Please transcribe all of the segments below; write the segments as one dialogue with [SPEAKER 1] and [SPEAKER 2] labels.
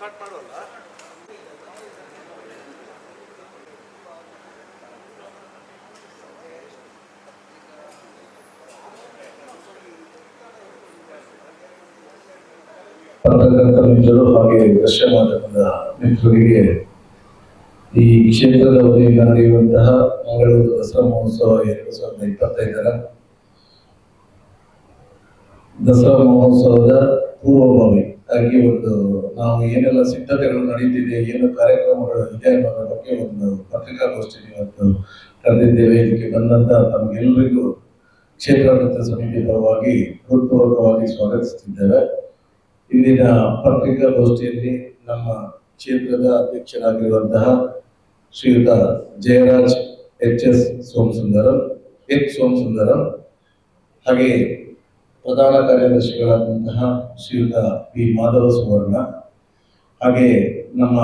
[SPEAKER 1] Start ಮಾಡೋಲ್ಲ.
[SPEAKER 2] ಪತ್ರಕರ್ತ ಮಿತ್ರರು ಹಾಗೆ ದೃಶ್ಯ ಮಾಧ್ಯಮದ ಮಿತ್ರರಿಗೆ ಈ ಕ್ಷೇತ್ರದ ವತಿಯಿಂದ ನಡೆಯುವಂತಹ ಮಂಗಳೂರು ದಸರಾ ಮಹೋತ್ಸವ 2025ರ ದಸರಾ ಮಹೋತ್ಸವದ ಪೂರ್ವಭಾವಿ ಆಗಿ ನಾವು ಏನೆಲ್ಲ ಸಿದ್ಧತೆಗಳು ನಡೀತಿದೆ, ಏನು ಕಾರ್ಯಕ್ರಮಗಳು ಇದೆ ಅನ್ನೋದ್ರ ಬಗ್ಗೆ ಒಂದು ಪತ್ರಿಕಾಗೋಷ್ಠಿ ಇವತ್ತು ಕರೆದಿದ್ದೇವೆ. ಇದಕ್ಕೆ ಬಂದಂತಹ ತಮಗೆಲ್ಲರಿಗೂ ಕ್ಷೇತ್ರಾಡಳಿತ ಸಮಿತಿ ಪರವಾಗಿ ಹೃತ್ಪೂರ್ವಕವಾಗಿ ಸ್ವಾಗತಿಸುತ್ತಿದ್ದೇವೆ. ಇಂದಿನ ಪತ್ರಿಕಾಗೋಷ್ಠಿಯಲ್ಲಿ ನಮ್ಮ ಕ್ಷೇತ್ರದ ಅಧ್ಯಕ್ಷರಾಗಿರುವಂತಹ ಶ್ರೀಯುತ ಜಯರಾಜ್ ಎಚ್ ಸೋಮಸುಂದರಂ ಹಾಗೆ ಪ್ರಧಾನ ಕಾರ್ಯದರ್ಶಿಗಳಾದಂತಹ ಶ್ರೀಯುತ ಪಿ ಮಾಧವ ಸುವರ್ಣ, ಹಾಗೆ ನಮ್ಮ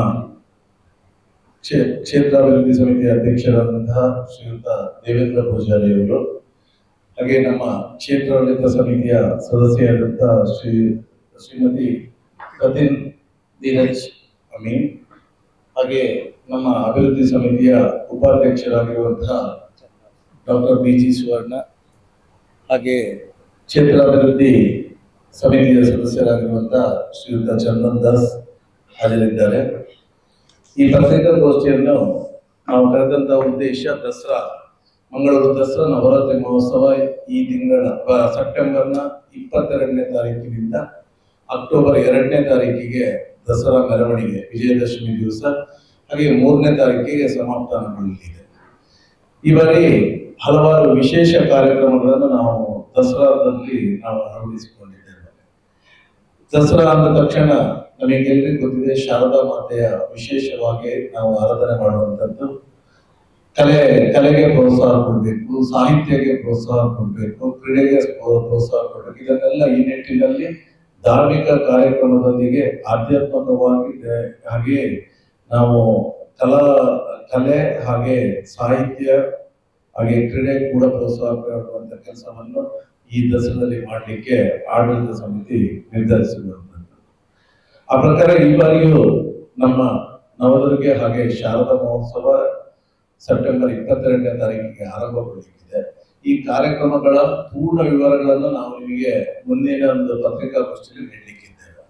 [SPEAKER 2] ಕ್ಷೇತ್ರಾಭಿವೃದ್ಧಿ ಸಮಿತಿಯ ಅಧ್ಯಕ್ಷರಾದಂತಹ ಶ್ರೀಯುತ ದೇವೇಂದ್ರ ಪೂಜಾರಿ ಅವರು, ಹಾಗೆ ನಮ್ಮ ಕ್ಷೇತ್ರಾಡಳಿತ ಸಮಿತಿಯ ಸದಸ್ಯರಾದಂತಹ ಶ್ರೀಮತಿ ಕತಿನ್ ಧೀರಜ್ ಅಮೀನ್, ಹಾಗೆ ನಮ್ಮ ಅಭಿವೃದ್ಧಿ ಸಮಿತಿಯ ಉಪಾಧ್ಯಕ್ಷರಾಗಿರುವಂತಹ ಡಾಕ್ಟರ್ BG ಸುವರ್ಣ, ಹಾಗೆ ಕ್ಷೇತ್ರಾಭಿವೃದ್ಧಿ ಸಮಿತಿಯ ಸದಸ್ಯರಾಗಿರುವಂತಹ ಶ್ರೀಯುತ ಚಂದನ್ ದಾಸ್ ಹಾಜರಿದ್ದಾರೆ. ಈ ಪತ್ರಿಕಾಗೋಷ್ಠಿಯನ್ನು ನಾವು ಕರೆದಂತಹ ಉದ್ದೇಶ ಮಂಗಳೂರು ದಸರಾ ನವರಾತ್ರಿ ಮಹೋತ್ಸವ ಈ ತಿಂಗಳ ಸೆಪ್ಟೆಂಬರ್ನ 22ನೇ ತಾರೀಕಿನಿಂದ ಅಕ್ಟೋಬರ್ 2ನೇ ತಾರೀಕಿಗೆ ದಸರಾ ಮೆರವಣಿಗೆ ವಿಜಯದಶಮಿ ದಿವಸ, ಹಾಗೆ 3ನೇ ತಾರೀಕಿಗೆ ಸಮಾಪನಗೊಳ್ಳಲಿದೆ. ಈ ಬಾರಿ ಹಲವಾರು ವಿಶೇಷ ಕಾರ್ಯಕ್ರಮಗಳನ್ನು ನಾವು ದಸರಾದಲ್ಲಿ ಅಳವಡಿಸಿಕೊಂಡಿದ್ದೇವೆ. ದಸರಾ ಅಂದ ತಕ್ಷಣ ನಮಗೆಲ್ಲರಿಗೂ ಗೊತ್ತಿದೆ, ಶಾರದಾ ಮಾತೆಯ ವಿಶೇಷವಾಗಿ ನಾವು ಆರಾಧನೆ ಮಾಡುವಂಥದ್ದು. ಕಲೆಗೆ ಪ್ರೋತ್ಸಾಹ ಕೊಡಬೇಕು, ಸಾಹಿತ್ಯಕ್ಕೆ ಪ್ರೋತ್ಸಾಹ ಕೊಡಬೇಕು, ಕ್ರೀಡೆಗೆ ಪ್ರೋತ್ಸಾಹ ಕೊಡಬೇಕು. ಇದನ್ನೆಲ್ಲ ಈ ನಿಟ್ಟಿನಲ್ಲಿ ಧಾರ್ಮಿಕ ಕಾರ್ಯಕ್ರಮದೊಂದಿಗೆ ಆಧ್ಯಾತ್ಮಿಕವಾಗಿ ಹಾಗೆ ನಾವು ಕಲೆ ಹಾಗೆ ಸಾಹಿತ್ಯ ಹಾಗೆ ಕ್ರೀಡೆ ಕೂಡ ಪ್ರೋತ್ಸಾಹ ಕೊಡುವಂತ ಕೆಲಸವನ್ನು ಈ ದಸರಾದಲ್ಲಿ ಮಾಡಲಿಕ್ಕೆ ಆಡಳಿತ ಸಮಿತಿ ನಿರ್ಧರಿಸಿರುವಂಥದ್ದು. ಆ ಪ್ರಕಾರ ಈ ಬಾರಿಯೂ ನಮ್ಮ ನವದುರ್ಗ ಹಾಗೆ ಶಾರದಾ ಮಹೋತ್ಸವ ಸೆಪ್ಟೆಂಬರ್ 22ನೇ ತಾರೀಕಿಗೆ ಆರಂಭಗೊಳ್ಳಲಿದೆ. ಈ ಕಾರ್ಯಕ್ರಮಗಳ ಪೂರ್ಣ ವಿವರಗಳನ್ನು ನಾವು ನಿಮಗೆ ಮುಂದಿನ ಒಂದು ಪತ್ರಿಕಾಗೋಷ್ಠಿಯಲ್ಲಿ ನೀಡಲಿಕ್ಕಿದ್ದೇವೆ.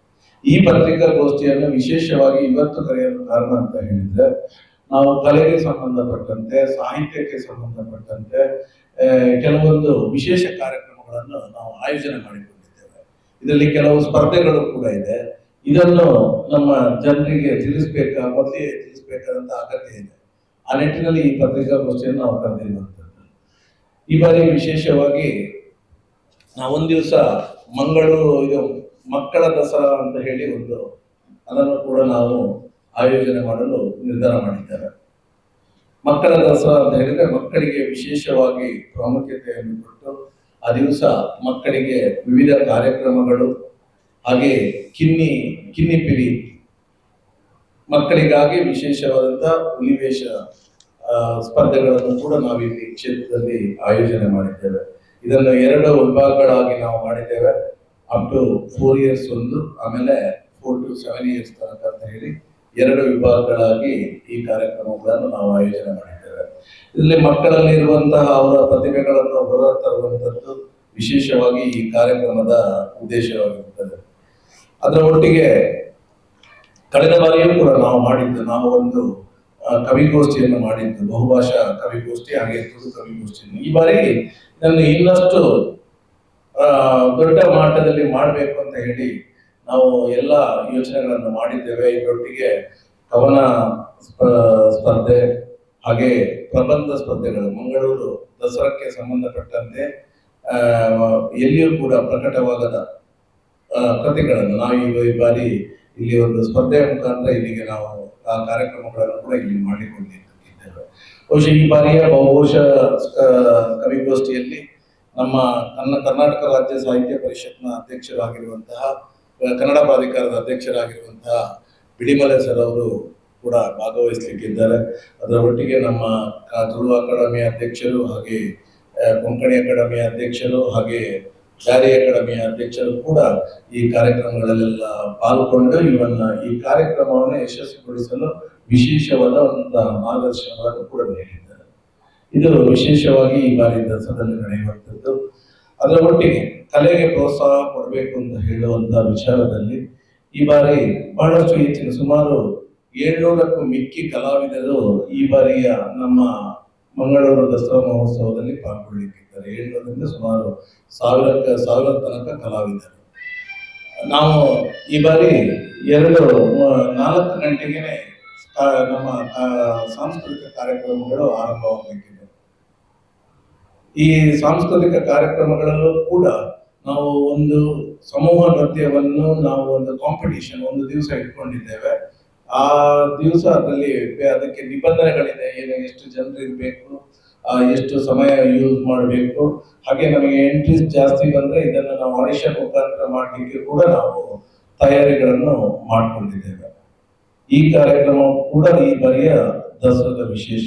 [SPEAKER 2] ಈ ಪತ್ರಿಕಾಗೋಷ್ಠಿಯನ್ನು ವಿಶೇಷವಾಗಿ ಇವತ್ತು ಕರೆಯಲು ಕಾರಣ ಅಂತ ಹೇಳಿದ್ರೆ, ನಾವು ಕಲೆಗೆ ಸಂಬಂಧಪಟ್ಟಂತೆ, ಸಾಹಿತ್ಯಕ್ಕೆ ಸಂಬಂಧಪಟ್ಟಂತೆ ಕೆಲವೊಂದು ವಿಶೇಷ ಕಾರ್ಯಕ್ರಮಗಳನ್ನು ನಾವು ಆಯೋಜನೆ ಮಾಡಿಕೊಂಡಿದ್ದೇವೆ. ಇದರಲ್ಲಿ ಕೆಲವು ಸ್ಪರ್ಧೆಗಳು ಕೂಡ ಇದೆ. ಇದನ್ನು ನಮ್ಮ ಜನರಿಗೆ ಮೊದಲೇ ತಿಳಿಸ್ಬೇಕಾದಂತ ಅಗತ್ಯ ಇದೆ. ಆ ನಿಟ್ಟಿನಲ್ಲಿ ಈ ಪತ್ರಿಕಾಗೋಷ್ಠಿಯನ್ನು ನಾವು ಕರೆದಿರುವಂಥದ್ದು. ಈ ಬಾರಿ ವಿಶೇಷವಾಗಿ ಒಂದ್ ದಿವಸ ಮಕ್ಕಳ ದಸರಾ ಅಂತ ಹೇಳಿ ಅದನ್ನು ಕೂಡ ನಾವು ಆಯೋಜನೆ ಮಾಡಲು ನಿರ್ಧಾರ ಮಾಡಿದ್ದೇವೆ. ಮಕ್ಕಳ ದಸರಾ ಅಂತ ಹೇಳಿದ್ರೆ ಮಕ್ಕಳಿಗೆ ವಿಶೇಷವಾಗಿ ಪ್ರಾಮುಖ್ಯತೆಯನ್ನು ಕೊಟ್ಟು ಆ ದಿವಸ ಮಕ್ಕಳಿಗೆ ವಿವಿಧ ಕಾರ್ಯಕ್ರಮಗಳು ಹಾಗೆ ಕಿನ್ನಿ ಪಿರಿ ಮಕ್ಕಳಿಗಾಗಿ ವಿಶೇಷವಾದಂತಹ ಹುಲಿವೇಷ ಸ್ಪರ್ಧೆಗಳನ್ನು ಕೂಡ ನಾವಿಲ್ಲಿ ಕ್ಷೇತ್ರದಲ್ಲಿ ಆಯೋಜನೆ ಮಾಡಿದ್ದೇವೆ. ಇದನ್ನು 2 ವಿಭಾಗಗಳಾಗಿ ನಾವು ಮಾಡಿದ್ದೇವೆ. ಅಪ್ ಟು 4 years ಒಂದು, ಆಮೇಲೆ 4 to 7 years ತನಕ ಅಂತ ಹೇಳಿ 2 ವಿಭಾಗಗಳಾಗಿ ಈ ಕಾರ್ಯಕ್ರಮಗಳನ್ನು ನಾವು ಆಯೋಜನೆ ಮಾಡಿದ್ದೇವೆ. ಇದರಲ್ಲಿ ಮಕ್ಕಳಲ್ಲಿ ಇರುವಂತಹ ಅವರ ಪ್ರತಿಭೆಗಳನ್ನು ಹೊರ ತರುವಂತದ್ದು ವಿಶೇಷವಾಗಿ ಈ ಕಾರ್ಯಕ್ರಮದ ಉದ್ದೇಶವಾಗಿರುತ್ತದೆ. ಅದರ ಒಟ್ಟಿಗೆ ಕಳೆದ ಬಾರಿಯೂ ಕೂಡ ನಾವು ಒಂದು ಕವಿಗೋಷ್ಠಿಯನ್ನು ಮಾಡಿದ್ದು, ಬಹುಭಾಷಾ ಕವಿಗೋಷ್ಠಿ ಹಾಗೆ ತುಳು ಕವಿಗೋಷ್ಠಿಯನ್ನು. ಈ ಬಾರಿ ಇದನ್ನು ಇನ್ನಷ್ಟು ದೊಡ್ಡ ಮಟ್ಟದಲ್ಲಿ ಮಾಡಬೇಕು ಅಂತ ಹೇಳಿ ನಾವು ಎಲ್ಲ ಯೋಚನೆಗಳನ್ನು ಮಾಡಿದ್ದೇವೆ. ಇದರೊಟ್ಟಿಗೆ ಕವನ ಸ್ಪರ್ಧೆ ಹಾಗೆ ಪ್ರಬಂಧ ಸ್ಪರ್ಧೆಗಳು, ಮಂಗಳೂರು ದಸರಾಕ್ಕೆ ಸಂಬಂಧಪಟ್ಟಂತೆ ಎಲ್ಲಿಯೂ ಕೂಡ ಪ್ರಕಟವಾಗದ ಕೃತಿಗಳನ್ನು ನಾವು ಈ ಬಾರಿ ಇಲ್ಲಿ ಒಂದು ಸ್ಪರ್ಧೆಯ ಮುಖಾಂತರ ಇಲ್ಲಿಗೆ ನಾವು ಆ ಕಾರ್ಯಕ್ರಮಗಳನ್ನು ಕೂಡ ಇಲ್ಲಿ ಮಾಡಿಕೊಂಡಿದ್ದೇವೆ. ಬಹುಶಃ ಈ ಬಾರಿಯ ಬಹುಶಃ ಕವಿಗೋಷ್ಠಿಯಲ್ಲಿ ನಮ್ಮ ಕರ್ನಾಟಕ ರಾಜ್ಯ ಸಾಹಿತ್ಯ ಪರಿಷತ್ನ ಅಧ್ಯಕ್ಷರಾಗಿರುವಂತಹ, ಕನ್ನಡ ಪ್ರಾಧಿಕಾರದ ಅಧ್ಯಕ್ಷರಾಗಿರುವಂತಹ ಬಿಡಿಮಲೆ ಸರ್ ಅವರು ಕೂಡ ಭಾಗವಹಿಸಲಿಕ್ಕಿದ್ದಾರೆ. ಅದರ ಒಟ್ಟಿಗೆ ನಮ್ಮ ತುಳು ಅಕಾಡೆಮಿಯ ಅಧ್ಯಕ್ಷರು ಹಾಗೆ ಕೊಂಕಣಿ ಅಕಾಡೆಮಿಯ ಅಧ್ಯಕ್ಷರು ಹಾಗೆ ಜಾರಿ ಅಕಾಡೆಮಿಯ ಅಧ್ಯಕ್ಷರು ಕೂಡ ಈ ಕಾರ್ಯಕ್ರಮಗಳಲ್ಲೆಲ್ಲ ಪಾಲ್ಗೊಂಡು ಇವನ್ನ ಈ ಕಾರ್ಯಕ್ರಮವನ್ನು ಯಶಸ್ವಿಗೊಳಿಸಲು ವಿಶೇಷವಾದ ಒಂದು ಮಾರ್ಗದರ್ಶನವನ್ನು ಕೂಡ ನೀಡಿದ್ದಾರೆ. ಇದು ವಿಶೇಷವಾಗಿ ಈ ಬಾರಿ ದಸರಾದಲ್ಲಿ ನಡೆಯುವಂಥದ್ದು. ಅದರ ಒಟ್ಟಿಗೆ ಕಲೆಗೆ ಪ್ರೋತ್ಸಾಹ ಕೊಡಬೇಕು ಅಂತ ಹೇಳುವಂತ ವಿಚಾರದಲ್ಲಿ ಈ ಬಾರಿ ಬಹಳಷ್ಟು ಹೆಚ್ಚಿನ ಸುಮಾರು 700ಕ್ಕೂ ಮಿಕ್ಕಿ ಕಲಾವಿದರು ಈ ಬಾರಿಯ ನಮ್ಮ ಮಂಗಳೂರು ದಸರಾ ಮಹೋತ್ಸವದಲ್ಲಿ ಪಾಲ್ಗೊಳ್ಳಿಕ್ಕಿದ್ದಾರೆ. 700ರಿಂದ ಸುಮಾರು 1000 ತನಕ ಕಲಾವಿದರು. ನಾವು ಈ ಬಾರಿ 4 ಗಂಟೆಗೆ ನಮ್ಮ ಸಾಂಸ್ಕೃತಿಕ ಕಾರ್ಯಕ್ರಮಗಳು ಆರಂಭವಾಗಲಿಕ್ಕಿದೆ. ಈ ಸಾಂಸ್ಕೃತಿಕ ಕಾರ್ಯಕ್ರಮಗಳಲ್ಲೂ ಕೂಡ ನಾವು ಒಂದು ಸಮೂಹ ನೃತ್ಯವನ್ನು ನಾವು ಒಂದು ಕಾಂಪಿಟಿಷನ್ ಒಂದು ದಿವಸ ಇಟ್ಕೊಂಡಿದ್ದೇವೆ. ಆ ದಿವಸ ಅದಕ್ಕೆ ನಿಬಂಧನೆಗಳಿದೆ. ಏನು ಎಷ್ಟು ಜನರು ಇರಬೇಕು, ಎಷ್ಟು ಸಮಯ ಯೂಸ್ ಮಾಡಬೇಕು, ಹಾಗೆ ನಮಗೆ ಎಂಟ್ರೀಸ್ ಜಾಸ್ತಿ ಬಂದ್ರೆ ಇದನ್ನು ನಾವು ಆಡಿಷನ್ ಮುಖಾಂತರ ಮಾಡಲಿಕ್ಕೆ ಕೂಡ ನಾವು ತಯಾರಿಗಳನ್ನು ಮಾಡಿಕೊಂಡಿದ್ದೇವೆ. ಈ ಕಾರ್ಯಕ್ರಮ ಕೂಡ ಈ ಬಾರಿಯ ದಸರಾದ ವಿಶೇಷ.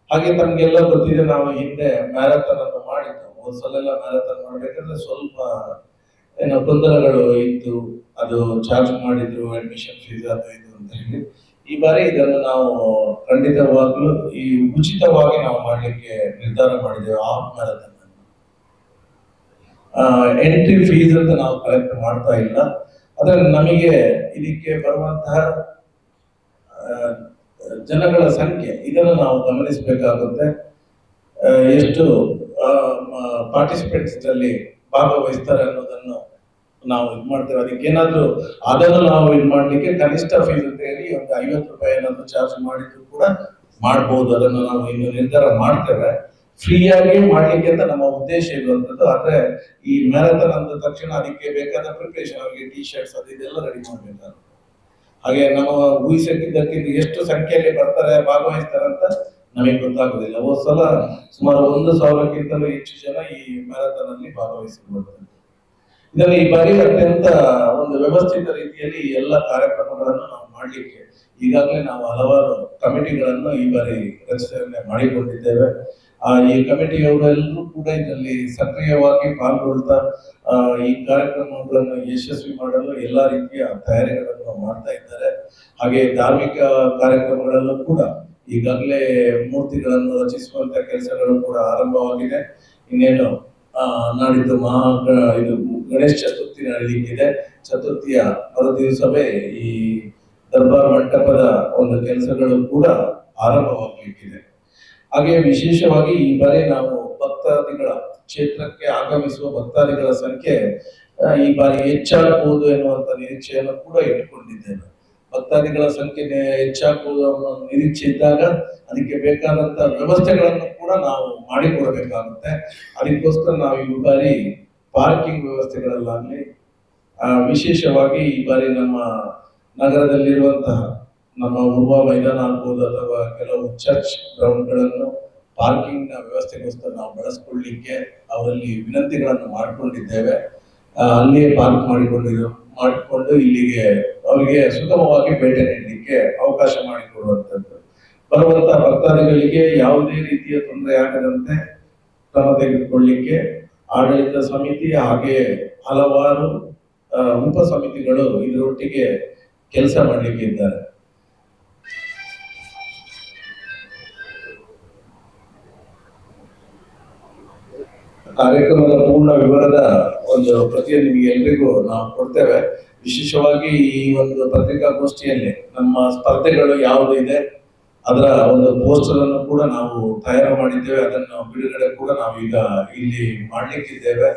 [SPEAKER 2] ಹಾಗೆ ತಮ್ಗೆಲ್ಲ ಗೊತ್ತಿದೆ, ನಾವು ಹಿಂದೆ ಮ್ಯಾರಥಾನ್ ಅನ್ನು ಮಾಡಿದ್ದು. ಒಂದ್ಸಲ ಮ್ಯಾರಥಾನ್ ಮಾಡ್ಬೇಕಾದ್ರೆ ಸ್ವಲ್ಪ ಏನೋ ಗೊಂದಲಗಳು ಇತ್ತು. ಅದು ಚಾರ್ಜ್ ಮಾಡಿದ್ರು, ಅಡ್ಮಿಷನ್ ಫೀಸ್ ಅದು ಇದು ಅಂತ ಹೇಳಿ. ಈ ಬಾರಿ ಇದನ್ನು ನಾವು ಖಂಡಿತವಾಗ್ಲೂ ಈ ಉಚಿತವಾಗಿ ನಾವು ಮಾಡ್ಲಿಕ್ಕೆ ನಿರ್ಧಾರ ಮಾಡಿದ್ದೇವೆ. ಆ ಮ್ಯಾರಥಾನ್ ಎಂಟ್ರಿ ಫೀಸ್ ಅಂತ ನಾವು ಕಲೆಕ್ಟ್ ಮಾಡ್ತಾ ಇಲ್ಲ. ಆದ್ರೆ ನಮಗೆ ಇದಕ್ಕೆ ಬರುವಂತಹ ಜನಗಳ ಸಂಖ್ಯೆ ಇದನ್ನು ನಾವು ಗಮನಿಸಬೇಕಾಗುತ್ತೆ. ಎಷ್ಟು ಪಾರ್ಟಿಸಿಪೇಟ್ಸ್ ಅಲ್ಲಿ ಭಾಗವಹಿಸ್ತಾರೆ ಅನ್ನೋದನ್ನು ನಾವು ಇದು ಮಾಡ್ತೇವೆ. ಅದಕ್ಕೇನಾದ್ರೂ ಅದನ್ನು ನಾವು ಇದು ಮಾಡ್ಲಿಕ್ಕೆ ಕನಿಷ್ಠ ಫೀಸ್ ಅಂತ ಹೇಳಿ ಒಂದು 50 ರೂಪಾಯಿ ಏನಾದ್ರು ಚಾರ್ಜ್ ಮಾಡಿದ್ರು ಕೂಡ ಮಾಡ್ಬೋದು. ಅದನ್ನು ನಾವು ಇನ್ನು ನಿರ್ಧಾರ ಮಾಡ್ತೇವೆ. ಫ್ರೀಯಾಗಿ ಮಾಡ್ಲಿಕ್ಕೆ ಅಂತ ನಮ್ಮ ಉದ್ದೇಶ ಇರುವಂತದ್ದು. ಆದ್ರೆ ಈ ಮ್ಯಾರಥಾನ್ ಅಂದ ತಕ್ಷಣ ಅದಕ್ಕೆ ಬೇಕಾದ ಪ್ರಿಪರೇಷನ್, ಅವರಿಗೆ ಟಿ ಶರ್ಟ್ಸ್ ಅದು ಇದೆಲ್ಲ ರೆಡಿ ಮಾಡ್ಬೇಕಾಗುತ್ತೆ. ಹಾಗೆ ನಾವು ಊಹಿಸಿದ್ದಕ್ಕಿಂತ ಎಷ್ಟು ಸಂಖ್ಯೆಯಲ್ಲಿ ಬರ್ತಾರೆ, ಭಾಗವಹಿಸ್ತಾರೆ ಅಂತ ನಮಗೆ ಗೊತ್ತಾಗುದಿಲ್ಲ. ಹೋದ ಸಲ ಸುಮಾರು 1000ಕ್ಕಿಂತಲೂ ಹೆಚ್ಚು ಜನ ಈ ಮ್ಯಾರಥಾನ್ ಅಲ್ಲಿ ಭಾಗವಹಿಸಿರುವಂತದ್ದು. ಇದನ್ನು ಈ ಬಾರಿ ಅತ್ಯಂತ ಒಂದು ವ್ಯವಸ್ಥಿತ ರೀತಿಯಲ್ಲಿ ಎಲ್ಲ ಕಾರ್ಯಕ್ರಮಗಳನ್ನು ನಾವು ಮಾಡ್ಲಿಕ್ಕೆ ಈಗಾಗಲೇ ನಾವು ಹಲವಾರು ಕಮಿಟಿಗಳನ್ನು ಈ ಬಾರಿ ರಚನೆ ಮಾಡಿಕೊಂಡಿದ್ದೇವೆ. ಈ ಕಮಿಟಿಯವರೆಲ್ಲರೂ ಕೂಡ ಇದರಲ್ಲಿ ಸಕ್ರಿಯವಾಗಿ ಪಾಲ್ಗೊಳ್ತಾ ಈ ಕಾರ್ಯಕ್ರಮಗಳನ್ನು ಯಶಸ್ವಿ ಮಾಡಲು ಎಲ್ಲಾ ರೀತಿಯ ತಯಾರಿಗಳನ್ನು ಮಾಡ್ತಾ ಇದ್ದಾರೆ. ಹಾಗೆ ಧಾರ್ಮಿಕ ಕಾರ್ಯಕ್ರಮಗಳಲ್ಲೂ ಕೂಡ ಈಗಾಗಲೇ ಮೂರ್ತಿಗಳನ್ನು ರಚಿಸುವಂತ ಕೆಲಸಗಳು ಕೂಡ ಆರಂಭವಾಗಿದೆ. ಇನ್ನೇನು ನಾಡಿದ್ದು ಇದು ಗಣೇಶ ಚತುರ್ಥಿ ನಡೆಯಲಿಕ್ಕಿದೆ. ಚತುರ್ಥಿಯ ಮರುದಿವಸವೇ ಈ ದರ್ಬಾರ್ ಮಂಟಪದ ಒಂದು ಕೆಲಸಗಳು ಕೂಡ ಆರಂಭವಾಗಲಿಕ್ಕಿದೆ. ಹಾಗೆ ವಿಶೇಷವಾಗಿ ಈ ಬಾರಿ ನಾವು ಭಕ್ತಾದಿಗಳ ಕ್ಷೇತ್ರಕ್ಕೆ ಆಗಮಿಸುವ ಭಕ್ತಾದಿಗಳ ಸಂಖ್ಯೆ ಈ ಬಾರಿ ಹೆಚ್ಚಾಗಬಹುದು ಎನ್ನುವಂತ ನಿರೀಕ್ಷೆಯನ್ನು ಕೂಡ ಇಟ್ಟುಕೊಂಡಿದ್ದೇವೆ. ಭಕ್ತಾದಿಗಳ ಸಂಖ್ಯೆ ಹೆಚ್ಚಾಗಬಹುದು ಅನ್ನೋ ನಿರೀಕ್ಷೆ ಇದ್ದಾಗ ಅದಕ್ಕೆ ಬೇಕಾದಂತ ವ್ಯವಸ್ಥೆಗಳನ್ನು ಕೂಡ ನಾವು ಮಾಡಿಕೊಡಬೇಕಾಗುತ್ತೆ. ಅದಕ್ಕೋಸ್ಕರ ನಾವು ಈ ಬಾರಿ ಪಾರ್ಕಿಂಗ್ ವ್ಯವಸ್ಥೆಗಳಲ್ಲಾಗಲಿ, ವಿಶೇಷವಾಗಿ ಈ ಬಾರಿ ನಮ್ಮ ನಗರದಲ್ಲಿರುವಂತಹ ನಮ್ಮ ಉರ್ವ ಮೈದಾನ ಆಗ್ಬೋದು ಅಥವಾ ಕೆಲವು ಚರ್ಚ್ ಗ್ರೌಂಡ್ಗಳನ್ನು ಪಾರ್ಕಿಂಗ್ ನ ವ್ಯವಸ್ಥೆಗೋಸ್ಕರ ನಾವು ಬಳಸ್ಕೊಳ್ಳಿಕ್ಕೆ ಅವರಲ್ಲಿ ವಿನಂತಿಗಳನ್ನು ಮಾಡಿಕೊಂಡಿದ್ದೇವೆ. ಅಲ್ಲಿಯೇ ಪಾರ್ಕ್ ಮಾಡಿಕೊಂಡು ಇಲ್ಲಿಗೆ ಅವರಿಗೆ ಸುಗಮವಾಗಿ ಭೇಟಿ ನೀಡಲಿಕ್ಕೆ ಅವಕಾಶ ಮಾಡಿಕೊಡುವಂಥದ್ದು. ಬರುವಂತಹ ಭಕ್ತಾದಿಗಳಿಗೆ ಯಾವುದೇ ರೀತಿಯ ತೊಂದರೆ ಆಗದಂತೆ ಕ್ರಮ ತೆಗೆದುಕೊಳ್ಳಿಕ್ಕೆ ಆಡಳಿತ ಸಮಿತಿ ಹಾಗೆ ಹಲವಾರು ಉಪ ಸಮಿತಿಗಳು ಇದರೊಟ್ಟಿಗೆ ಕೆಲಸ ಮಾಡಲಿಕ್ಕೆ ಇದ್ದಾರೆ. ಕಾರ್ಯಕ್ರಮದ ಪೂರ್ಣ ವಿವರದ ಒಂದು ಪ್ರತಿಯನ್ನು ನಿಮಗೆ ಎಲ್ರಿಗೂ ನಾವು ಕೊಡ್ತೇವೆ. ವಿಶೇಷವಾಗಿ ಈ ಒಂದು ಪತ್ರಿಕಾಗೋಷ್ಠಿಯಲ್ಲಿ ನಮ್ಮ ಸ್ಪರ್ಧೆಗಳು ಯಾವುದು ಇದೆ ಅದರ ಒಂದು ಪೋಸ್ಟರ್ ಅನ್ನು ಕೂಡ ನಾವು ತಯಾರು ಮಾಡಿದ್ದೇವೆ. ಅದನ್ನು ಬಿಡುಗಡೆ ಕೂಡ ನಾವು ಈಗ ಇಲ್ಲಿ ಮಾಡ್ಲಿಕ್ಕಿದ್ದೇವೆ.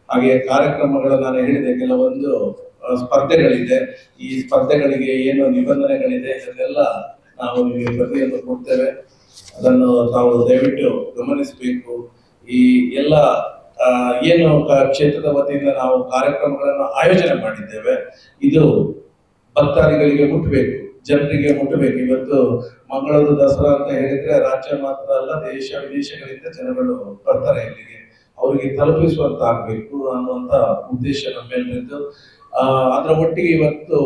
[SPEAKER 2] ಹಾಗೆ ಕಾರ್ಯಕ್ರಮಗಳು ನಾನು ಹೇಳಿದೆ, ಕೆಲವೊಂದು ಸ್ಪರ್ಧೆಗಳಿದೆ. ಈ ಸ್ಪರ್ಧೆಗಳಿಗೆ ಏನು ನಿಬಂಧನೆಗಳಿದೆ ಇದನ್ನೆಲ್ಲ ನಾವು ನಿಮಗೆ ಪ್ರತಿಯನ್ನು ಕೊಡ್ತೇವೆ. ಅದನ್ನು ತಾವು ದಯವಿಟ್ಟು ಗಮನಿಸಬೇಕು. ಈ ಎಲ್ಲ ಏನು ಕ್ಷೇತ್ರದ ವತಿಯಿಂದ ನಾವು ಕಾರ್ಯಕ್ರಮಗಳನ್ನು ಆಯೋಜನೆ ಮಾಡಿದ್ದೇವೆ, ಇದು ಭಕ್ತಾದಿಗಳಿಗೆ ಮುಟ್ಟಬೇಕು, ಜನರಿಗೆ ಮುಟ್ಟಬೇಕು. ಇವತ್ತು ಮಂಗಳೂರು ದಸರಾ ಅಂತ ಹೇಳಿದ್ರೆ ರಾಜ್ಯ ಮಾತ್ರ ಅಲ್ಲ, ದೇಶ ವಿದೇಶಗಳಿಂದ ಜನಗಳು ಬರ್ತಾರೆ ಇಲ್ಲಿಗೆ. ಅವರಿಗೆ ತಲುಪಿಸುವಂತ ಆಗ್ಬೇಕು ಅನ್ನುವಂತ ಉದ್ದೇಶ ನಮ್ಮೆಲ್ಲರಿದ್ದು. ಅದರ ಒಟ್ಟಿಗೆ ಇವತ್ತು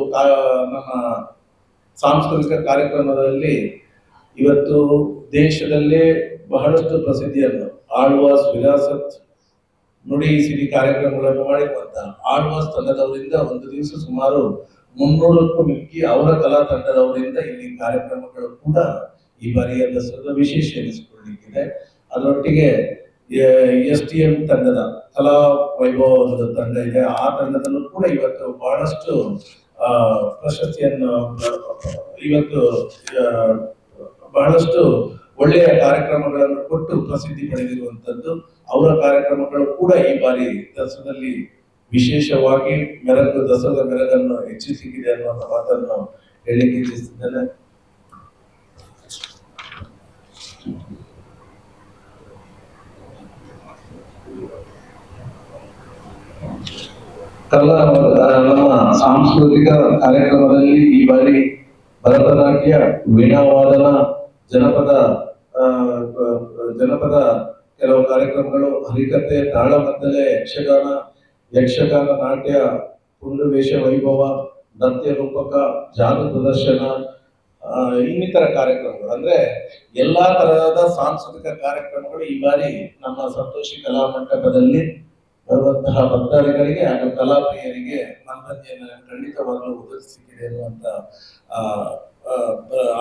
[SPEAKER 2] ನಮ್ಮ ಸಾಂಸ್ಕೃತಿಕ ಕಾರ್ಯಕ್ರಮದಲ್ಲಿ ಇವತ್ತು ದೇಶದಲ್ಲೇ ಬಹಳಷ್ಟು ಪ್ರಸಿದ್ಧಿಯನ್ನು ಆಳ್ವಾಸ್ ವಿರಾಸತ್ ನುಡಿ ಸಿರಿ ಕಾರ್ಯಕ್ರಮಗಳನ್ನು ಮಾಡಿರುವಂತ ಆಳ್ವಾಸ್ ತಂಡದವರಿಂದ ಒಂದು ದಿವಸ ಸುಮಾರು 300ಕ್ಕೂ ಮಿಕ್ಕಿ ಅವರ ಕಲಾ ತಂಡದವರಿಂದ ಇಲ್ಲಿ ಕಾರ್ಯಕ್ರಮಗಳು ಕೂಡ ಈ ಬಾರಿಯ ದಸರಾದ ವಿಶೇಷ ಎನಿಸಿಕೊಳ್ಳಲಿಕ್ಕಿದೆ. ಅದರೊಟ್ಟಿಗೆ STM ತಂಡದ ಕಲಾ ವೈಭವ ಒಂದು ತಂಡ ಇದೆ. ಆ ತಂಡದಲ್ಲೂ ಕೂಡ ಇವತ್ತು ಬಹಳಷ್ಟು ಪ್ರಶಸ್ತಿಯನ್ನು ಇವತ್ತು ಬಹಳಷ್ಟು ಒಳ್ಳೆಯ ಕಾರ್ಯಕ್ರಮಗಳನ್ನು ಕೊಟ್ಟು ಪ್ರಸಿದ್ಧಿ ಪಡೆದಿರುವಂತದ್ದು. ಅವರ ಕಾರ್ಯಕ್ರಮಗಳು ಕೂಡ ಈ ಬಾರಿ ದಸರಾದಲ್ಲಿ ವಿಶೇಷವಾಗಿ ದಸರಾದ ಮೆರಗನ್ನು ಹೆಚ್ಚಿಸಿದೆ ಅನ್ನುವಂಥ ಮಾತನ್ನು ಹೇಳಲಿಕ್ಕೆ ಇಚ್ಛಿಸಿದ್ದೇನೆ. ನಮ್ಮ ಸಾಂಸ್ಕೃತಿಕ ಕಾರ್ಯಕ್ರಮದಲ್ಲಿ ಈ ಬಾರಿ ಭರತನಾಟ್ಯ, ವೀಣಾವಾದನ, ಜನಪದ ಕೆಲವು ಕಾರ್ಯಕ್ರಮಗಳು, ಹರಿಕತೆ, ತಾಳಮದ್ದಲೆ, ಯಕ್ಷಗಾನ ನಾಟ್ಯ, ತುಂಡು ವೇಷ ವೈಭವ, ನೃತ್ಯ ರೂಪಕ, ಜಾದು ಪ್ರದರ್ಶನ, ಇನ್ನಿತರ ಕಾರ್ಯಕ್ರಮಗಳು ಅಂದ್ರೆ ಎಲ್ಲಾ ತರಹದ ಸಾಂಸ್ಕೃತಿಕ ಕಾರ್ಯಕ್ರಮಗಳು ಈ ಬಾರಿ ನಮ್ಮ ಸಂತೋಷಿ ಕಲಾ ಮಂಟಪದಲ್ಲಿ ಬರುವಂತಹ ಭಕ್ತಾದಿಗಳಿಗೆ ಹಾಗೂ ಕಲಾಪ್ರಿಯರಿಗೆ ಮನರಂಜನೆ ಖಂಡಿತವಾಗಲೂ ಒದಗಿಸಿದೆ ಅನ್ನುವಂತ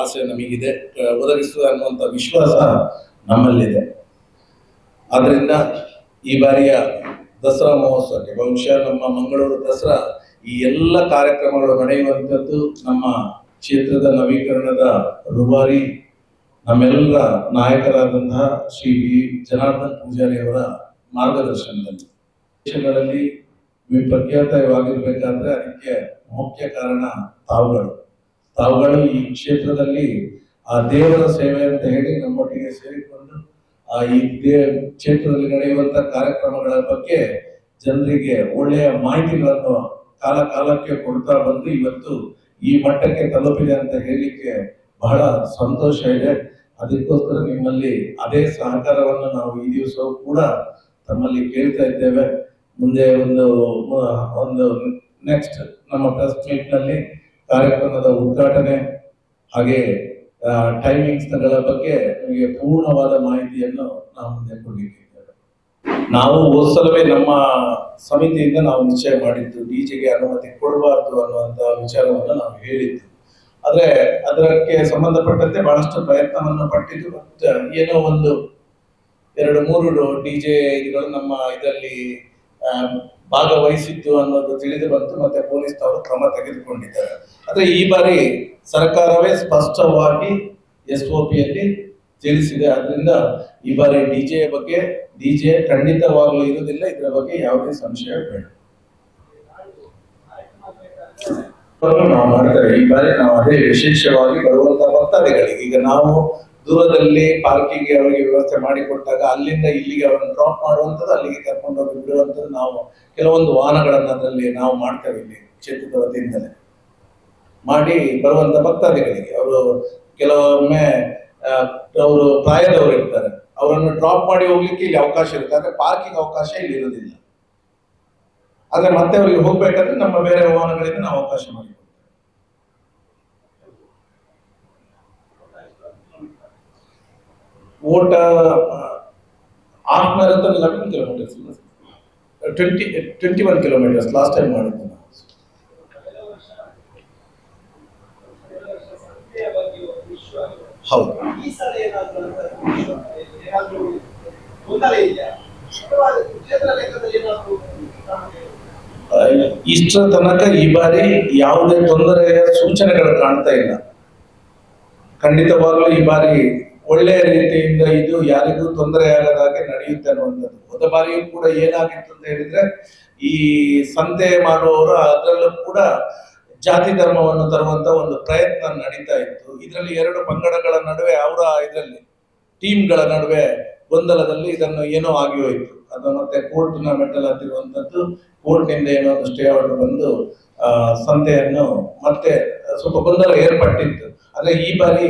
[SPEAKER 2] ಆಸೆ ನಮಗಿದೆ, ಒದಗಿಸುವ ಅನ್ನುವಂಥ ವಿಶ್ವಾಸ ನಮ್ಮಲ್ಲಿದೆ. ಆದ್ರಿಂದ ಈ ಬಾರಿಯ ದಸರಾ ಮಹೋತ್ಸವಕ್ಕೆ ಬಹುಶಃ ನಮ್ಮ ಮಂಗಳೂರು ದಸರಾ ಈ ಎಲ್ಲ ಕಾರ್ಯಕ್ರಮಗಳು ನಡೆಯುವಂಥದ್ದು ನಮ್ಮ ಕ್ಷೇತ್ರದ ನವೀಕರಣದ ರೂವಾರಿ ನಮ್ಮೆಲ್ಲರ ನಾಯಕರಾದಂತಹ ಶ್ರೀ ಜನಾರ್ದನ್ ಪೂಜಾರಿ ಅವರ ಮಾರ್ಗದರ್ಶನದಲ್ಲಿ ದೇಶಗಳಲ್ಲಿ ಪ್ರಖ್ಯಾತವಾಗಿರ್ಬೇಕಾದ್ರೆ ಅದಕ್ಕೆ ಮುಖ್ಯ ಕಾರಣ ತಾವುಗಳು ಈ ಕ್ಷೇತ್ರದಲ್ಲಿ ಆ ದೇವರ ಸೇವೆ ಅಂತ ಹೇಳಿ ನಮ್ಮೊಟ್ಟಿಗೆ ಸೇರಿಕೊಂಡು ಈ ಕ್ಷೇತ್ರದಲ್ಲಿ ನಡೆಯುವಂತ ಕಾರ್ಯಕ್ರಮಗಳ ಬಗ್ಗೆ ಜನರಿಗೆ ಒಳ್ಳೆಯ ಮಾಹಿತಿಗಳನ್ನು ಕಾಲಕ್ಕೆ ಕೊಡ್ತಾ ಬಂದು ಇವತ್ತು ಈ ಮಟ್ಟಕ್ಕೆ ತಲುಪಿದೆ ಅಂತ ಹೇಳಲಿಕ್ಕೆ ಬಹಳ ಸಂತೋಷ ಇದೆ. ಅದಕ್ಕೋಸ್ಕರ ನಿಮ್ಮಲ್ಲಿ ಅದೇ ಸಹಕಾರವನ್ನು ನಾವು ಈ ದಿವಸ ಕೂಡ ತಮ್ಮಲ್ಲಿ ಕೇಳ್ತಾ ಇದ್ದೇವೆ. ಮುಂದೆ ಒಂದು ನೆಕ್ಸ್ಟ್ ನಮ್ಮ ಪ್ರೆಸ್ ಮೀಟ್ ನಲ್ಲಿ ಕಾರ್ಯಕ್ರಮದ ಉದ್ಘಾಟನೆ ಹಾಗೆ ಟೈಮಿಂಗ್ಸ್ಗಳ ಬಗ್ಗೆ ನಿಮಗೆ ಪೂರ್ಣವಾದ ಮಾಹಿತಿಯನ್ನು ನಾವು ಮುಂದೆ ಕೊಡಲಿಕ್ಕೆ ಇದ್ದೇವೆ. ನಾವು ಹೋದ್ಸಲವೇ ನಮ್ಮ ಸಮಿತಿಯಿಂದ ನಾವು ನಿಶ್ಚಯ ಮಾಡಿದ್ದು ಡಿಜೆಗೆ ಅನುಮತಿ ಕೊಡಬಾರ್ದು ಅನ್ನುವಂತ ವಿಚಾರವನ್ನು ನಾವು ಹೇಳಿದ್ದು. ಆದ್ರೆ ಅದಕ್ಕೆ ಸಂಬಂಧಪಟ್ಟಂತೆ ಬಹಳಷ್ಟು ಪ್ರಯತ್ನವನ್ನು ಪಟ್ಟಿದ್ದು. ಏನೋ 2-3 ಡಿಜೆ ಇದುಗಳು ನಮ್ಮ ಇದರಲ್ಲಿ ಭಾಗವಹಿಸಿದ್ದು ಅನ್ನೋದು ತಿಳಿದು ಬಂತು. ಮತ್ತೆ ಪೊಲೀಸ್ನವರು ಕ್ರಮ ತೆಗೆದುಕೊಂಡಿದ್ದಾರೆ. ಆದ್ರೆ ಈ ಬಾರಿ ಸರ್ಕಾರವೇ ಸ್ಪಷ್ಟವಾಗಿ SOP ಯಲ್ಲಿ ತಿಳಿಸಿದೆ. ಆದ್ರಿಂದ ಈ ಬಾರಿ ಡಿಜೆ ಖಂಡಿತವಾಗ್ಲೂ ಇರುವುದಿಲ್ಲ. ಇದರ ಬಗ್ಗೆ ಯಾವುದೇ ಸಂಶಯ ಬೇಡ. ನಾವು ಮಾಡ್ತೇವೆ. ಈ ಬಾರಿ ನಾವು ಅದೇ ವಿಶೇಷವಾಗಿ ಬರುವಂತಹ ಭಕ್ತಾದಿಗಳಿಗೆ ಈಗ ನಾವು ದೂರದಲ್ಲಿ ಪಾರ್ಕಿಂಗ್ ಅವರಿಗೆ ವ್ಯವಸ್ಥೆ ಮಾಡಿಕೊಟ್ಟಾಗ ಅಲ್ಲಿಂದ ಇಲ್ಲಿಗೆ ಅವರನ್ನು ಡ್ರಾಪ್ ಮಾಡುವಂಥದ್ದು, ಅಲ್ಲಿಗೆ ಕರ್ಕೊಂಡು ಹೋಗಿ ಬಿಡುವಂಥದ್ದು ನಾವು ಕೆಲವೊಂದು ವಾಹನಗಳನ್ನು ಅದರಲ್ಲಿ ನಾವು ಮಾಡ್ತೇವೆ. ಇಲ್ಲಿ ಕ್ಷೇತ್ರದ ವತಿಯಿಂದಲೇ ಮಾಡಿ ಬರುವಂತ ಭಕ್ತಾದಿಗಳಿಗೆ ಅವರು ಕೆಲವೊಮ್ಮೆ ಅವರು ಪ್ರಾಯದವರು ಇರ್ತಾರೆ, ಅವರನ್ನು ಡ್ರಾಪ್ ಮಾಡಿ ಹೋಗ್ಲಿಕ್ಕೆ ಇಲ್ಲಿ ಅವಕಾಶ ಇರುತ್ತೆ. ಆದ್ರೆ ಪಾರ್ಕಿಂಗ್ ಅವಕಾಶ ಇಲ್ಲಿ ಇರುವುದಿಲ್ಲ. ಆದ್ರೆ ಮತ್ತೆ ಅವರಿಗೆ ಹೋಗ್ಬೇಕಾದ್ರೆ ನಮ್ಮ ಬೇರೆ ವಾಹನಗಳಿಂದ ನಾವು ಅವಕಾಶ ಮಾಡಿಕೊಡ್ತೇವೆ. ಓಟ half marathon 11 kilometres, 21 kilometres last time ಮಾಡಿದ್ದೆ ನಾವು. ಹೌದು, ಇಷ್ಟರ ತನಕ ಈ ಬಾರಿ ಯಾವುದೇ ತೊಂದರೆಯ ಸೂಚನೆಗಳು ಕಾಣ್ತಾ ಇಲ್ಲ. ಖಂಡಿತವಾಗ್ಲೂ ಈ ಬಾರಿ ಒಳ್ಳೆಯ ರೀತಿಯಿಂದ ಇದು ಯಾರಿಗೂ ತೊಂದರೆ ಆಗದ ಹಾಗೆ ನಡೆಯುತ್ತೆ ಅನ್ನುವಂಥದ್ದು. ಹೋದ ಬಾರಿಯೂ ಕೂಡ ಏನಾಗಿತ್ತು ಅಂತ ಹೇಳಿದ್ರೆ ಈ ಸಂತೆ ಮಾಡುವವರು ಅದರಲ್ಲೂ ಕೂಡ ಜಾತಿ ಧರ್ಮವನ್ನು ತರುವಂತ ಒಂದು ಪ್ರಯತ್ನ ನಡೀತಾ ಇತ್ತು. ಇದರಲ್ಲಿ 2 ಪಂಗಡಗಳ ನಡುವೆ ಅವರ ಇದರಲ್ಲಿ ಟೀಮ್ಗಳ ನಡುವೆ ಗೊಂದಲದಲ್ಲಿ ಇದನ್ನು ಏನೋ ಆಗಿ ಹೋಯಿತು. ಅದು ಮತ್ತೆ ಕೋರ್ಟ್ನ ಮೆಟ್ಟಲ್ ಹತ್ತಿರುವಂತದ್ದು. ಕೋರ್ಟ್ನಿಂದ ಏನೋ ಒಂದು ಸ್ಟೇ ಆರ್ಡರ್ ಬಂದು ಸಂತೆಯನ್ನು ಮತ್ತೆ ಸ್ವಲ್ಪ ಗೊಂದಲ ಏರ್ಪಟ್ಟಿತ್ತು. ಆದ್ರೆ ಈ ಬಾರಿ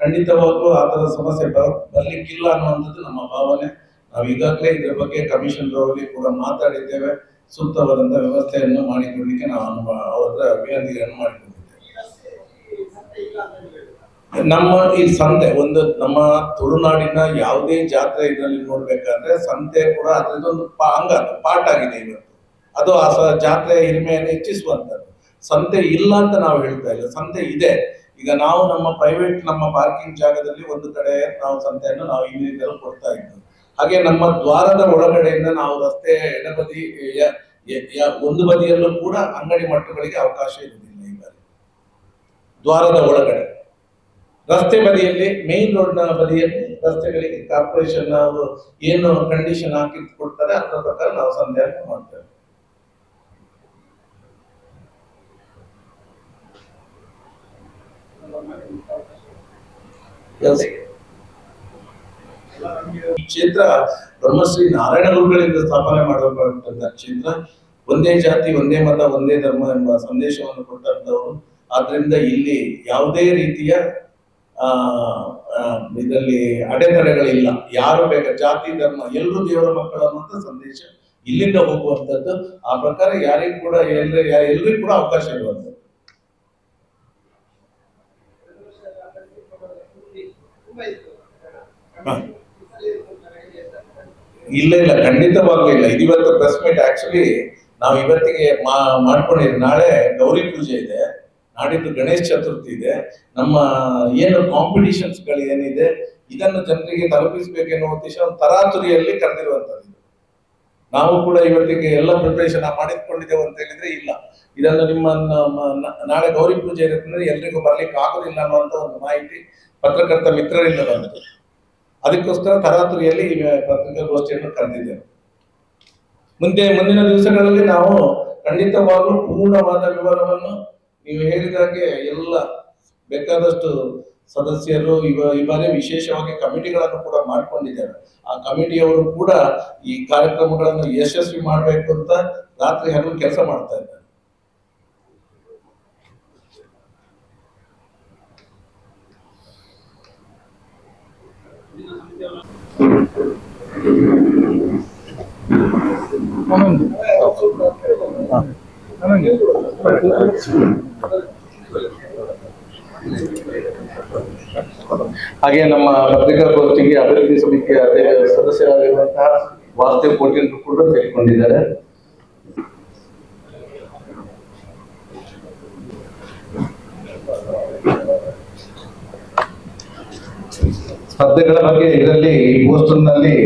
[SPEAKER 2] ಖಂಡಿತವಾಗ್ಲೂ ಆ ತರದ ಸಮಸ್ಯೆ ಬರ್ಲಿಕ್ಕಿಲ್ಲ ಅನ್ನುವಂಥದ್ದು ನಮ್ಮ ಭಾವನೆ. ನಾವು ಈಗಾಗಲೇ ಇದರ ಬಗ್ಗೆ ಕಮಿಷನರ್ ಅವರಿಗೆ ಕೂಡ ಮಾತಾಡಿದ್ದೇವೆ. ಸೂಕ್ತವಾದಂತ ವ್ಯವಸ್ಥೆಯನ್ನು ಮಾಡಿಕೊಡ್ಲಿಕ್ಕೆ ನಾವು ಅವರ ವಿನಂತಿಗಳನ್ನು ಮಾಡಿಕೊಂಡಿದ್ದೇವೆ. ನಮ್ಮ ಈ ಸಂತೆ ಒಂದು ನಮ್ಮ ತುಳುನಾಡಿನ ಯಾವುದೇ ಜಾತ್ರೆ ಇದರಲ್ಲಿ ನೋಡ್ಬೇಕಾದ್ರೆ ಸಂತೆ ಕೂಡ ಅದರದೊಂದು ಅಂಗ ಪಾರ್ಟ್ ಆಗಿದೆ ಇವತ್ತು. ಅದು ಆ ಜಾತ್ರೆ ಹಿರಿಮೆಯನ್ನು ಹೆಚ್ಚಿಸುವಂಥದ್ದು. ಸಂತೆ ಇಲ್ಲ ಅಂತ ನಾವು ಹೇಳ್ತಾ ಇಲ್ಲ, ಸಂತೆ ಇದೆ. ಈಗ ನಾವು ನಮ್ಮ ಪ್ರೈವೇಟ್ ನಮ್ಮ ಪಾರ್ಕಿಂಗ್ ಜಾಗದಲ್ಲಿ ಒಂದು ಕಡೆ ನಾವು ಸಂತೆಯನ್ನು ನಾವು ಇನ್ನಿಂದಲೂ ಕೊಡ್ತಾ ಇದ್ದೀವಿ. ಹಾಗೆ ನಮ್ಮ ದ್ವಾರದ ಒಳಗಡೆಯಿಂದ ನಾವು ರಸ್ತೆ ಎಡಬದಿ ಒಂದು ಬದಿಯಲ್ಲೂ ಕೂಡ ಅಂಗಡಿ ಮಟ್ಟುಗಳಿಗೆ ಅವಕಾಶ ಇರುವುದಿಲ್ಲ. ಈಗ ದ್ವಾರದ ಒಳಗಡೆ ರಸ್ತೆ ಬದಿಯಲ್ಲಿ ಮೇನ್ ರೋಡ್ ನ ಬದಿಯಲ್ಲಿ ರಸ್ತೆಗಳಿಗೆ ಕಾರ್ಪೊರೇಷನ್ ಅವರು ಏನು ಕಂಡೀಷನ್ ಹಾಕಿ ಕೊಡ್ತಾರೆ ಅದರ ಪ್ರಕಾರ ನಾವು ಸಂತೆಯನ್ನು ಮಾಡ್ತೇವೆ. ಈ ಕ್ಷೇತ್ರ ಬ್ರಹ್ಮಶ್ರೀ ನಾರಾಯಣ ಗುರುಗಳಿಂದ ಸ್ಥಾಪನೆ ಮಾಡಲ್ಪಟ್ಟಂತಹ ಕ್ಷೇತ್ರ. ಒಂದೇ ಜಾತಿ, ಒಂದೇ ಮತ, ಒಂದೇ ಧರ್ಮ ಎಂಬ ಸಂದೇಶವನ್ನು ಕೊಟ್ಟಂತವರು. ಆದ್ರಿಂದ ಇಲ್ಲಿ ಯಾವುದೇ ರೀತಿಯ ಇದರಲ್ಲಿ ಅಡೆತಡೆಗಳಿಲ್ಲ. ಯಾರು ಜಾತಿ ಧರ್ಮ ಎಲ್ಲರೂ ದೇವರ ಮಕ್ಕಳು ಅನ್ನುವಂಥ ಸಂದೇಶ ಇಲ್ಲಿಂದ ಹೋಗುವಂಥದ್ದು. ಆ ಪ್ರಕಾರ ಯಾರಿಗೂ ಕೂಡ ಎಲ್ರಿಗೂ ಕೂಡ ಅವಕಾಶ ಇರುವಂಥದ್ದು. ಇಲ್ಲ ಇಲ್ಲ, ಖಂಡಿತವಾಗ್ಲೂ ಇಲ್ಲ. ಇವತ್ತು ಪ್ರೆಸ್ ಮೀಟ್ ಆಕ್ಚುಲಿ ನಾವು ಇವತ್ತಿಗೆ ಮಾಡ್ಕೊಂಡಿದ್ವಿ. ನಾಳೆ ಗೌರಿ ಪೂಜೆ ಇದೆ, ನಾಡಿದ್ದು ಗಣೇಶ ಚತುರ್ಥಿ ಇದೆ. ನಮ್ಮ ಏನು ಕಾಂಪಿಟಿಷನ್ಸ್ ಗಳು ಏನಿದೆ ಇದನ್ನು ಜನರಿಗೆ ತಲುಪಿಸಬೇಕೆನ್ನುವ ಉದ್ದೇಶ ಒಂದು ತರಾತುರಿಯಲ್ಲಿ ಕರೆದಿರುವಂತದ್ದು. ನಾವು ಕೂಡ ಇವತ್ತಿಗೆ ಎಲ್ಲ ಪ್ರಿಪರೇಷನ್ ಮಾಡಿಕೊಂಡಿದ್ದೇವೆ ಅಂತ ಹೇಳಿದ್ರೆ ಇಲ್ಲ, ಇದನ್ನು ನಿಮ್ಮ ನಾಳೆ ಗೌರಿ ಪೂಜೆ ಇರುತ್ತೆ, ಎಲ್ರಿಗೂ ಬರ್ಲಿಕ್ಕೆ ಆಗೋದಿಲ್ಲ ಅನ್ನುವಂತ ಒಂದು ಮಾಹಿತಿ ಪತ್ರಕರ್ತ ಮಿತ್ರರಿಂದ ಬಂದಿದೆ. ಅದಕ್ಕೋಸ್ಕರ ತರಾತುರಿಯಲ್ಲಿ ಈ ಪತ್ರಿಕಾಗೋಷ್ಠಿಯನ್ನು ಕರೆದಿದ್ದೇವೆ. ಮುಂದಿನ ದಿವಸಗಳಲ್ಲಿ ನಾವು ಖಂಡಿತವಾಗ್ಲೂ ಪೂರ್ಣವಾದ ವಿವರವನ್ನು ನೀವು ಹೇಳಿದಾಗೆ ಎಲ್ಲ ಬೇಕಾದಷ್ಟು ಸದಸ್ಯರು ಈ ಬಾರಿ ವಿಶೇಷವಾಗಿ ಕಮಿಟಿಗಳನ್ನು ಕೂಡ ಮಾಡ್ಕೊಂಡಿದ್ದಾರೆ. ಆ ಕಮಿಟಿಯವರು ಕೂಡ ಈ ಕಾರ್ಯಕ್ರಮಗಳನ್ನು ಯಶಸ್ವಿ ಮಾಡಬೇಕು ಅಂತ ರಾತ್ರಿ ಹಗಲು ಕೆಲಸ ಮಾಡ್ತಾ ಇದ್ದಾರೆ. ಹಾಗೆ ನಮ್ಮ ಪತ್ರಿಕಾಗೋಷ್ಠಿಗೆ ಅಭಿವೃದ್ಧಿ ಸಮಿತಿಯ ಸದಸ್ಯರಾಗಿರುವಂತಹ ವಾಸುದೇವ್ ಕೋಟೆಲ್ ಕೂಡ ಸೇರಿಕೊಂಡಿದ್ದಾರೆ. ಸ್ಪರ್ಧೆಗಳ ಬಗ್ಗೆ ಇದರಲ್ಲಿ ಈ ಪೋಸ್ಟರ್ನಲ್ಲಿ